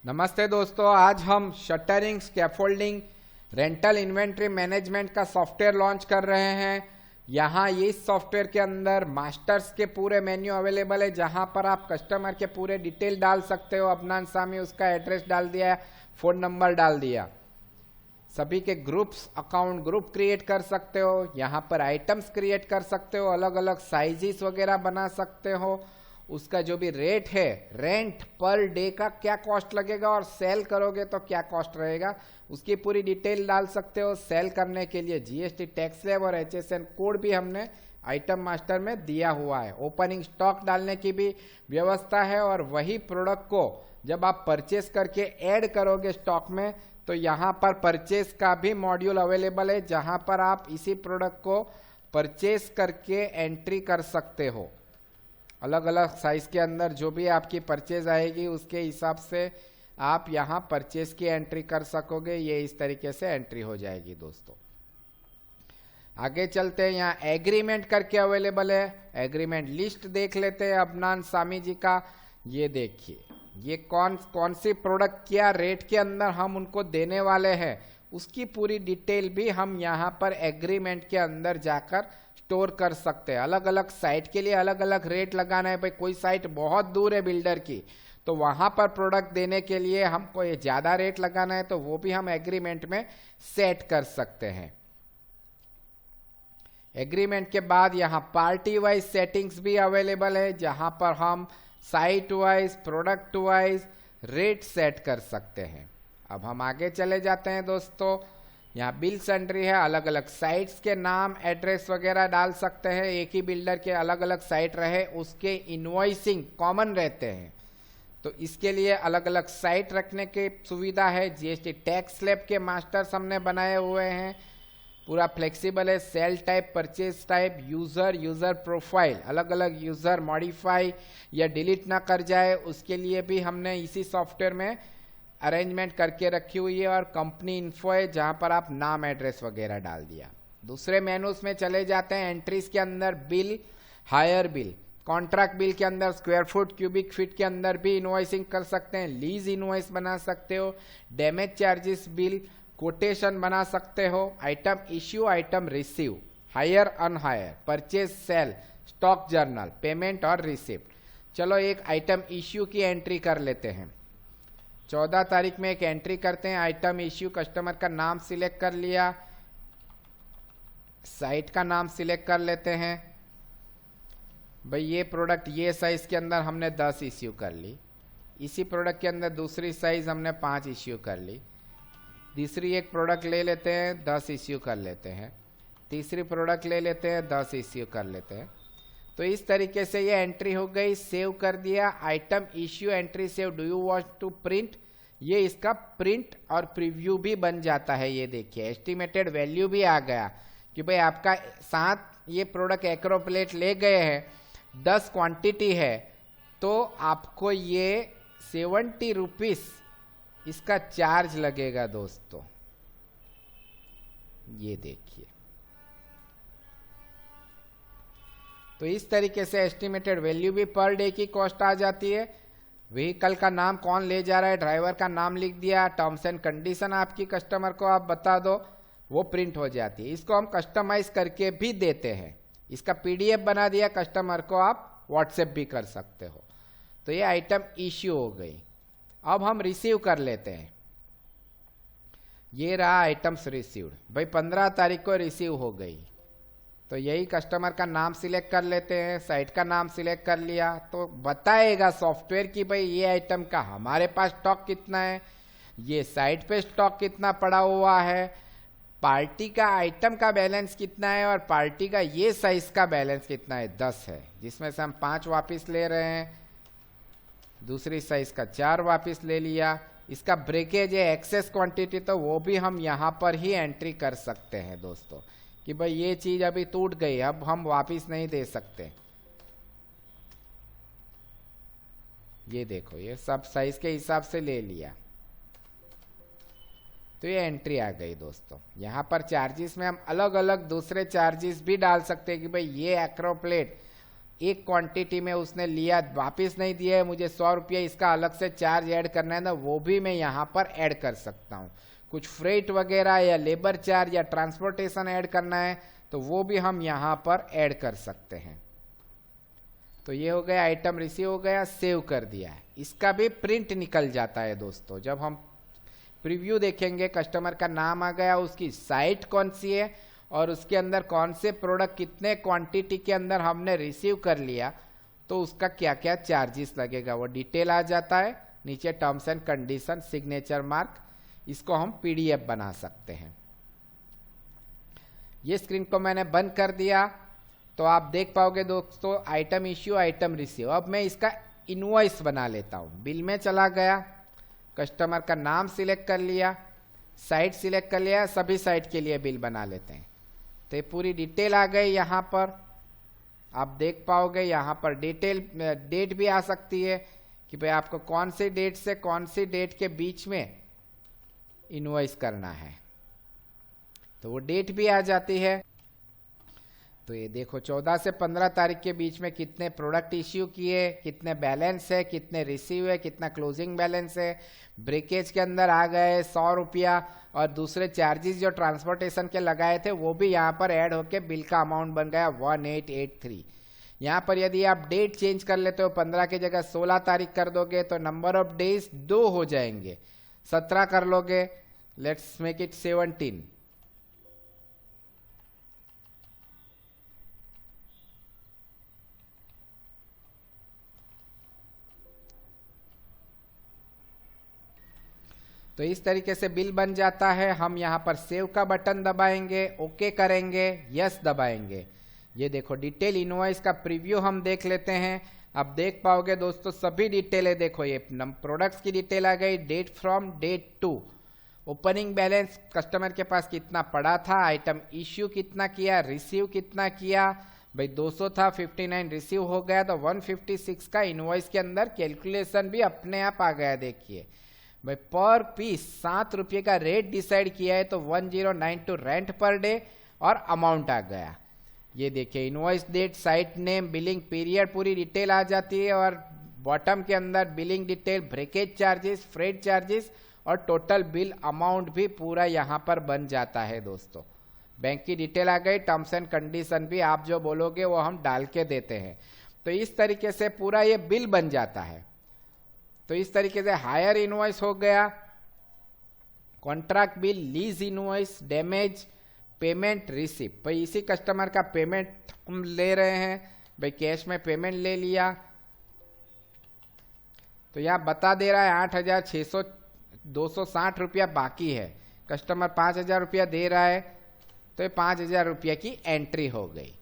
नमस्ते दोस्तों, आज हम shuttering, scaffolding, rental inventory management का सॉफ्टवेयर लॉन्च कर रहे हैं। यहाँ इस सॉफ्टवेयर के अंदर मास्टर्स के पूरे मेन्यू अवेलेबल है, जहाँ पर आप कस्टमर के पूरे डिटेल डाल सकते हो। अपना सामी उसका एड्रेस डाल दिया, फ़ोन नंबर डाल दिया, सभी के ग्रुप्स अकाउंट ग्रुप क्रिएट कर सकते हो। यहाँ पर आइटम्स क्रिएट कर सकते हो, अलग अलग साइजेस वगैरह बना सकते हो। उसका जो भी रेट है, रेंट पर डे का क्या कॉस्ट लगेगा और सेल करोगे तो क्या कॉस्ट रहेगा, उसकी पूरी डिटेल डाल सकते हो। सेल करने के लिए जीएसटी टैक्स स्लैब और HSN कोड भी हमने आइटम मास्टर में दिया हुआ है। ओपनिंग स्टॉक डालने की भी व्यवस्था है और वही प्रोडक्ट को जब आप परचेस करके ऐड करोगे स्टॉक में, तो यहाँ पर परचेस का भी मॉड्यूल अवेलेबल है, जहाँ पर आप इसी प्रोडक्ट को परचेस करके एंट्री कर सकते हो। अलग अलग साइज के अंदर जो भी आपकी परचेज आएगी उसके हिसाब से आप यहाँ परचेज की एंट्री कर सकोगे। ये इस तरीके से एंट्री हो जाएगी दोस्तों। आगे चलते हैं, यहाँ एग्रीमेंट करके अवेलेबल है। एग्रीमेंट लिस्ट देख लेते हैं अबनान सामी जी का। ये देखिए, ये कौन सी प्रोडक्ट क्या रेट के अंदर हम उनको देने वाले हैं, उसकी पूरी डिटेल भी हम यहाँ पर एग्रीमेंट के अंदर जाकर स्टोर कर सकते हैं। अलग अलग साइट के लिए अलग अलग रेट लगाना है। भाई कोई साइट बहुत दूर है बिल्डर की, तो वहां पर प्रोडक्ट देने के लिए हमको ये ज्यादा रेट लगाना है, तो वो भी हम एग्रीमेंट में सेट कर सकते हैं। एग्रीमेंट के बाद यहाँ पार्टी वाइज सेटिंग्स भी अवेलेबल है, जहां पर हम site wise, product wise rate set कर सकते हैं। अब हम आगे चले जाते हैं दोस्तों। यहाँ बिल सन्ड्री है, अलग अलग साइट्स के नाम, एड्रेस वगैरह डाल सकते हैं। एक ही बिल्डर के अलग अलग साइट रहे, उसके इनवॉइसिंग कॉमन रहते हैं, तो इसके लिए अलग अलग साइट रखने की सुविधा है। जीएसटी टैक्स स्लैब के मास्टर्स हमने बनाए हुए हैं, पूरा फ्लेक्सिबल है। Sale type, purchase type, user profile, अलग अलग यूजर मॉडिफाई या डिलीट ना कर जाए, उसके लिए भी हमने इसी सॉफ्टवेयर में अरेंजमेंट करके रखी हुई है। और कंपनी इन्फो है, जहां पर आप नाम, एड्रेस वगैरह डाल दिया। दूसरे मेनूज में चले जाते हैं। एंट्रीज के अंदर bill, hire bill, contract bill के अंदर स्क्वायर फुट, क्यूबिक फीट के अंदर भी इनवॉइसिंग कर सकते हैं। लीज इनवॉइस बना सकते हो, डैमेज चार्जेस बिल, कोटेशन बना सकते हो। Item issue, item receive, hire unhire, purchase sale, stock journal, payment और रिसिप्ट। चलो एक आइटम इश्यू की एंट्री कर लेते हैं। 14 तारीख में एक एंट्री करते हैं। आइटम इश्यू, कस्टमर का नाम सिलेक्ट कर लिया, साइट का नाम सिलेक्ट कर लेते हैं। भाई ये प्रोडक्ट ये साइज के अंदर हमने 10 इश्यू कर ली। इसी प्रोडक्ट के अंदर दूसरी साइज हमने 5 इश्यू कर ली। तीसरी एक प्रोडक्ट ले लेते हैं, 10 इश्यू कर लेते हैं। तीसरी प्रोडक्ट ले लेते हैं, 10 इश्यू कर लेते हैं। तो इस तरीके से ये एंट्री हो गई, सेव कर दिया। Item issue entry save, do you want to print, ये इसका प्रिंट और प्रीव्यू भी बन जाता है। ये देखिए एस्टिमेटेड वैल्यू भी आ गया कि भाई आपका 7 ये प्रोडक्ट एक्रोप्लेट ले गए हैं, 10 क्वांटिटी है, तो आपको ये 70 रुपीस इसका चार्ज लगेगा दोस्तों। ये देखिए, तो इस तरीके से एस्टिमेटेड वैल्यू भी पर डे की कॉस्ट आ जाती है। व्हीकल का नाम कौन ले जा रहा है, ड्राइवर का नाम लिख दिया, टर्म्स एंड कंडीशन आपकी कस्टमर को आप बता दो, वो प्रिंट हो जाती है। इसको हम कस्टमाइज करके भी देते हैं। इसका PDF बना दिया, कस्टमर को आप व्हाट्सएप भी कर सकते हो। तो ये आइटम इश्यू हो गई। अब हम रिसीव कर लेते हैं। ये रहा आइटम्स रिसीव्ड। भाई 15 तारीख को रिसीव हो गई, तो यही कस्टमर का नाम सिलेक्ट कर लेते हैं, साइट का नाम सिलेक्ट कर लिया, तो बताएगा सॉफ्टवेयर कि भाई ये आइटम का हमारे पास स्टॉक कितना है, ये साइट पे स्टॉक कितना पड़ा हुआ है, पार्टी का आइटम का बैलेंस कितना है और पार्टी का ये साइज का बैलेंस कितना है, 10 है, जिसमें से हम 5 वापस ले रहे हैं। दूसरी साइज का 4 वापस ले लिया। इसका ब्रेकेज है, एक्सेस क्वांटिटी, तो वो भी हम यहाँ पर ही एंट्री कर सकते हैं दोस्तों कि भाई ये चीज अभी टूट गई, अब हम वापस नहीं दे सकते। ये देखो, ये सब साइज के हिसाब से ले लिया, तो ये एंट्री आ गई दोस्तों। यहाँ पर चार्जेस में हम अलग अलग दूसरे चार्जेस भी डाल सकते हैं कि भाई ये एक्रोप्लेट एक क्वांटिटी में उसने लिया, वापस नहीं दिया है, मुझे 100 रुपया इसका अलग से चार्ज ऐड करना है ना, वो भी मैं यहाँ पर ऐड कर सकता हूँ। कुछ फ्रेट वगैरह या लेबर चार्ज या ट्रांसपोर्टेशन ऐड करना है तो वो भी हम यहाँ पर ऐड कर सकते हैं। तो ये हो गया, आइटम रिसीव हो गया, सेव कर दिया है। इसका भी प्रिंट निकल जाता है दोस्तों। जब हम प्रीव्यू देखेंगे, कस्टमर का नाम आ गया, उसकी साइट कौन सी है और उसके अंदर कौन से प्रोडक्ट कितने क्वांटिटी के अंदर हमने रिसीव कर लिया, तो उसका क्या क्या चार्जेस लगेगा वो डिटेल आ जाता है। नीचे terms and condition, signature mark, इसको हम पीडीएफ बना सकते हैं। ये स्क्रीन को मैंने बंद कर दिया तो आप देख पाओगे दोस्तों, आइटम इश्यू, आइटम रिसीव। अब मैं इसका इनवॉइस बना लेता हूँ। बिल में चला गया, कस्टमर का नाम सिलेक्ट कर लिया, साइट सिलेक्ट कर लिया, सभी साइट के लिए बिल बना लेते हैं। तो ये पूरी डिटेल आ गई। यहाँ पर आप देख पाओगे, यहाँ पर डिटेल डेट भी आ सकती है कि भाई आपको कौन सी डेट से कौन सी डेट के बीच में इनवॉइस करना है, तो वो डेट भी आ जाती है। तो ये देखो 14 से 15 तारीख के बीच में कितने प्रोडक्ट इश्यू किए, कितने बैलेंस है, कितने रिसीव है, कितना क्लोजिंग बैलेंस है। ब्रेकेज के अंदर आ गए 100 रुपया, और दूसरे चार्जेस जो ट्रांसपोर्टेशन के लगाए थे वो भी यहाँ पर ऐड होके बिल का अमाउंट बन गया 1883। यहाँ पर यदि आप डेट चेंज कर लेते हो, 15 की जगह 16 तारीख कर दोगे तो नंबर ऑफ डेज 2 हो जाएंगे। 17 कर लोगे, लेट्स मेक इट 17। तो इस तरीके से बिल बन जाता है। हम यहाँ पर सेव का बटन दबाएंगे, ओके करेंगे, यस दबाएंगे। ये देखो डिटेल इनवॉइस का प्रीव्यू हम देख लेते हैं। अब देख पाओगे दोस्तों सभी डिटेलें, देखो ये प्रोडक्ट्स की डिटेल आ गई, date from, date to, opening balance, customer के पास कितना पड़ा था, आइटम इश्यू कितना किया, रिसीव कितना किया। भाई 200 था, 59 रिसीव हो गया, तो 156 का इनवॉइस के अंदर कैलकुलेशन भी अपने आप आ गया। देखिए भाई पर पीस 7 रुपये का रेट डिसाइड किया है तो 1092 रेंट पर डे और अमाउंट आ गया। ये देखिए invoice date, site name, billing period, पूरी डिटेल आ जाती है। और बॉटम के अंदर billing detail, breakage charges, freight charges और टोटल बिल अमाउंट भी पूरा यहाँ पर बन जाता है दोस्तों। बैंक की डिटेल आ गई, टर्म्स एंड कंडीशन भी आप जो बोलोगे वो हम डाल के देते हैं। तो इस तरीके से पूरा ये बिल बन जाता है। तो इस तरीके से हायर इनवॉइस हो गया, contract bill, lease invoice, damage, payment, receipt. भाई इसी कस्टमर का पेमेंट हम ले रहे हैं, भाई कैश में पेमेंट ले लिया तो यहाँ बता दे रहा है 8,260 रुपया बाकी है। कस्टमर 5,000 रुपया दे रहा है तो ये 5,000 रुपया की एंट्री हो गई।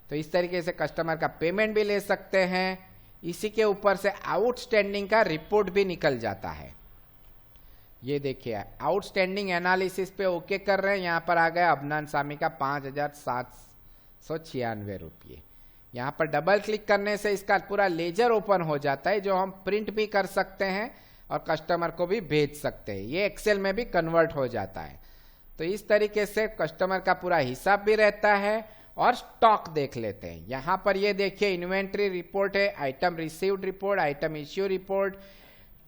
तो इस तरीके से कस्टमर का पेमेंट भी ले सकते हैं। इसी के ऊपर से आउटस्टैंडिंग का रिपोर्ट भी निकल जाता है। ये देखिए आउटस्टैंडिंग एनालिसिस पे ओके कर रहे हैं, यहाँ पर आ गया अबनान सामी का 5,796 रुपये। यहाँ पर डबल क्लिक करने से इसका पूरा लेजर ओपन हो जाता है, जो हम प्रिंट भी कर सकते हैं और कस्टमर को भी भेज सकते हैं। ये एक्सेल में भी कन्वर्ट हो जाता है। तो इस तरीके से कस्टमर का पूरा हिसाब भी रहता है। और स्टॉक देख लेते हैं। यहां पर ये देखिए इन्वेंट्री रिपोर्ट है, item received report, item issue report,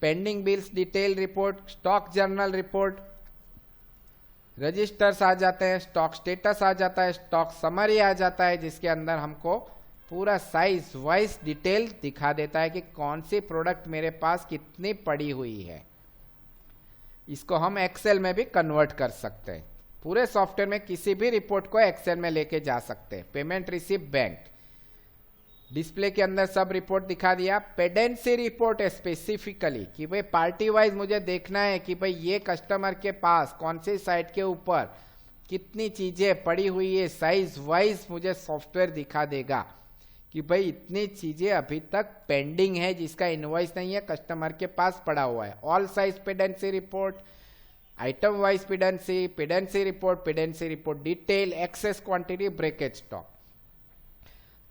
pending bills detail report, stock journal report, registers आ जाते हैं, स्टॉक स्टेटस आ जाता है, स्टॉक समरी आ जाता है, जिसके अंदर हमको पूरा साइज वाइज डिटेल दिखा देता है कि कौन सी प्रोडक्ट मेरे पास कितनी पड़ी हुई है। इसको हम एक्सेल में भी कन्वर्ट कर सकते हैं। पूरे सॉफ्टवेयर में किसी भी रिपोर्ट को एक्सेल में लेके जा सकते हैं। पेमेंट रिसीव बैंक, डिस्प्ले के अंदर सब रिपोर्ट दिखा दिया। पेडेंसी रिपोर्ट है स्पेसिफिकली कि भाई पार्टी वाइज मुझे देखना है कि भाई ये कस्टमर के पास कौन सी साइट के ऊपर कितनी चीजें पड़ी हुई है, साइज वाइज मुझे सॉफ्टवेयर दिखा देगा कि भाई इतनी चीजें अभी तक पेंडिंग है जिसका इनवॉइस नहीं है, कस्टमर के पास पड़ा हुआ है। All size pendency report, item wise pendency, pendency report detail, excess quantity, breakage stock.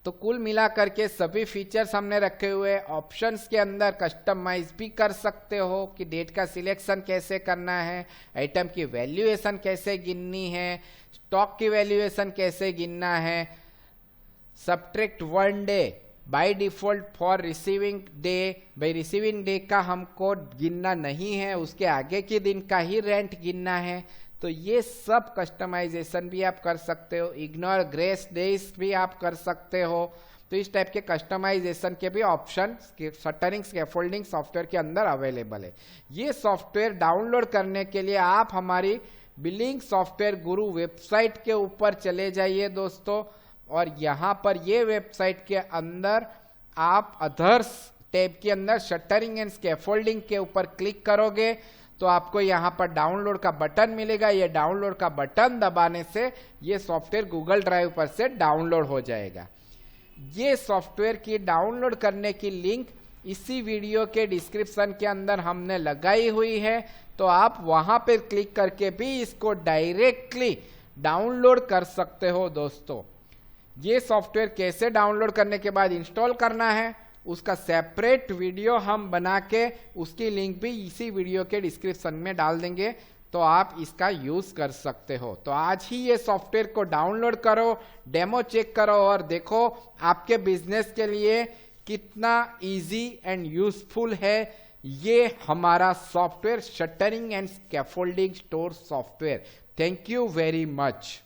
तो कुल मिला करके सभी फीचर्स हमने रखे हुए। ऑप्शंस के अंदर कस्टमाइज भी कर सकते हो कि डेट का सिलेक्शन कैसे करना है, आइटम की वैल्यूएशन कैसे गिननी है, स्टॉक की वैल्यूएशन कैसे गिनना है, subtract 1 day by default for receiving day, भाई रिसीविंग डे का हमको गिनना नहीं है, उसके आगे के दिन का ही रेंट गिनना है। तो ये सब कस्टमाइजेशन भी आप कर सकते हो। इग्नोर ग्रेस डेज भी आप कर सकते हो। तो इस टाइप के कस्टमाइजेशन के भी ऑप्शन शटरिंग स्कैफोल्डिंग सॉफ्टवेयर के अंदर अवेलेबल है। ये सॉफ्टवेयर डाउनलोड करने के लिए आप हमारी बिलिंग सॉफ्टवेयर गुरु वेबसाइट के ऊपर चले जाइए दोस्तों, और यहाँ पर ये वेबसाइट के अंदर आप अदर्स टैब के अंदर शटरिंग एंड स्कैफोल्डिंग के ऊपर क्लिक करोगे तो आपको यहाँ पर डाउनलोड का बटन मिलेगा। ये डाउनलोड का बटन दबाने से ये सॉफ्टवेयर गूगल ड्राइव पर से डाउनलोड हो जाएगा। ये सॉफ्टवेयर की डाउनलोड करने की लिंक इसी वीडियो के डिस्क्रिप्शन के अंदर हमने लगाई हुई है, तो आप वहां पर क्लिक करके भी इसको डायरेक्टली डाउनलोड कर सकते हो दोस्तों। ये सॉफ्टवेयर कैसे डाउनलोड करने के बाद इंस्टॉल करना है उसका सेपरेट वीडियो हम बना के उसकी लिंक भी इसी वीडियो के डिस्क्रिप्शन में डाल देंगे, तो आप इसका यूज कर सकते हो। तो आज ही ये सॉफ्टवेयर को डाउनलोड करो, डेमो चेक करो और देखो आपके बिजनेस के लिए कितना इजी एंड यूजफुल है ये हमारा software shuttering and scaffolding store software. Thank you very much.